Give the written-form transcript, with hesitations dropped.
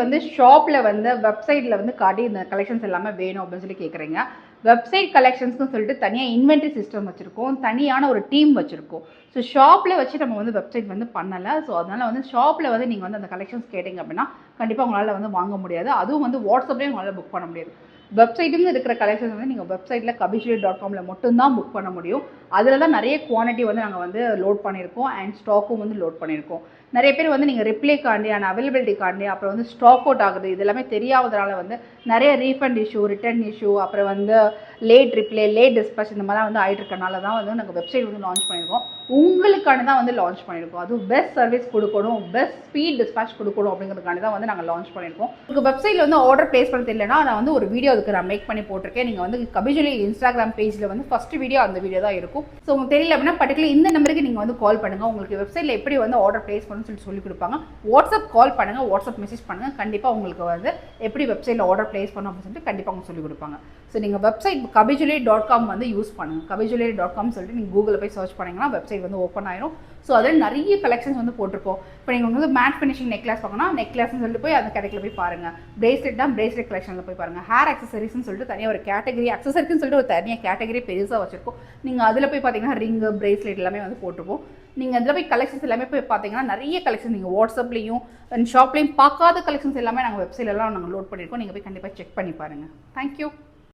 வந்து ஷாப்ல வந்து வெப்சைட்ல வந்து காட்டி இந்த கலெக்ஷன்ஸ் எல்லாமே வேணும் அப்படின்னு சொல்லி கேட்குறீங்க. வெப்சைட் கலெக்ஷன்ஸ்னு சொல்லிட்டு தனியாக இன்வென்ட்ரி சிஸ்டம் வச்சுருக்கோம், தனியான ஒரு டீம் வச்சுருக்கோம். ஸோ ஷாப்பில் வச்சு நம்ம வந்து வெப்சைட் வந்து பண்ணலை. ஸோ அதனால் வந்து ஷாப்பில் வந்து நீங்கள் வந்து அந்த கலெக்ஷன்ஸ் கேட்டிங்க அப்படின்னா கண்டிப்பாக உங்களால் வந்து வாங்க முடியாது. அதுவும் வந்து வாட்ஸ்அப்லேயும் உங்களால் புக் பண்ண முடியாது. வெப்சைட்டுன்னு இருக்கிற கலெக்ஷன்ஸ் வந்து நீங்கள் வெப்சைட்டில் kabishri.com மட்டும்தான் புக் பண்ண முடியும். அதில் தான் நிறைய குவான்டிட்டி வந்து நாங்கள் வந்து லோட் பண்ணியிருக்கோம் அண்ட் ஸ்டாக்கும் வந்து லோட் பண்ணியிருக்கோம். நிறைய பேர் வந்து நீங்கள் ரிப்ளேக்காண்டி அண்ட் அவைலபிலிட்டிக்காண்டி அப்புறம் வந்து ஸ்டாக் அவுட் ஆகுது இது எல்லாமே தெரியாததுனால வந்து நிறைய ரீஃபண்ட் இஷ்யூ, ரிட்டர்ன் இஷ்யூ, அப்புறம் வந்து லேட் ரிப்ளே, லேட் டிஸ்பேச் இந்த மாதிரிலாம் வந்து ஆகிட்டு இருக்கனால தான் வந்து நாங்கள் வெப்சைட் வந்து லான்ச் பண்ணியிருக்கோம். உங்களுக்கான தான் வந்து லான்ச் பண்ணியிருக்கோம். அதுவும் பெஸ்ட் சர்வீஸ் கொடுக்கணும், பெஸ்ட் ஸ்பீட் டிஸ்பேச் கொடுக்கணும் அப்படிங்கிறதுக்காண்டி தான் வந்து நாங்கள் லான்ச் பண்ணியிருக்கோம். உங்களுக்கு வெப்சைட்டில் வந்து ஆர்டர் பிளேஸ் பண்ண தெரியலனா நான் வந்து ஒரு வீடியோ அதுக்கு நான் மேக் பண்ணி போட்டிருக்கேன். நீங்கள் வந்து கபிஜுவலி இன்ஸ்டாகிராம் பேஜில் வந்து ஃபஸ்ட் வீடியோ அந்த வீடியோ தான் இருக்கும். ஸோ உங்களுக்கு தெரியல அப்படின்னா பர்டிகுலர் இந்த நம்பருக்கு நீங்கள் வந்து கால் பண்ணுங்கள். உங்களுக்கு வெப்சைட்டில் எப்படி வந்து ஆர்டர் பிளேஸ் பண்ணணும்னு சொல்லி கொடுப்பாங்க. வாட்ஸ்அப் கால் பண்ணுங்கள், வாட்ஸ்அப் மெசேஜ் பண்ணுங்கள். கண்டிப்பாக உங்களுக்கு வந்து எப்படி வெப்சைட்டில் ஆர்டர் பிளேஸ் பண்ணணும் அப்படின்னு சொல்லிட்டு கண்டிப்பாக உங்களுக்கு சொல்லிக் கொடுப்பாங்க. ஸோ நீங்கள் வெப்சைட் kabishri.com வந்து யூஸ் பண்ணுங்கள். kabishri.com சொல்லிட்டு நீங்கள் கூகுளில் போய் சர்ச் பண்ணிங்கன்னா வெப்சைட் வந்து ஓப்பன் ஆயிரும். ஸோ அதில் நிறைய கலெக்ஷன்ஸ் வந்து போட்டிருப்போம். இப்போ நீங்கள் வந்து மேட் ஃபினிஷிங் நெக்லஸ் பார்க்கணும், நெக்லஸ்ன்னு சொல்லிட்டு போய் அந்த கடைக்கில் போய் பாருங்கள். பிரேஸ்லெட்னா பிரேஸ்லெட் கலெக்ஷனில் போய் பாருங்கள். ஹேர் அக்சசரிஸ்ன்னு சொல்லிட்டு தனியாக ஒரு கேட்டகரி, அக்சசரிக்குன்னு சொல்லிட்டு ஒரு தனியாக கேட்டகரி பெருசாக வச்சுருக்கோம். நீங்கள் அதில் போய் பார்த்தீங்கன்னா ரிங்கு, பிரேஸ்லெட் எல்லாமே வந்து போட்டிருப்போம். நீங்கள் அதில் போய் கலெக்ஷன்ஸ் எல்லாமே போய் பார்த்தீங்கன்னா நிறைய கலெக்ஷன் நீங்கள் வாட்ஸ்அப்லேயும் ஷாப்லேயும் பார்க்காத கலெக்ஷன்ஸ் எல்லாமே நாங்கள் வெப்சைட்லாம் நாங்கள் லோட் பண்ணியிருக்கோம். நீங்கள் போய் கண்டிப்பாக செக் பண்ணி பாருங்கள். தேங்க்யூ.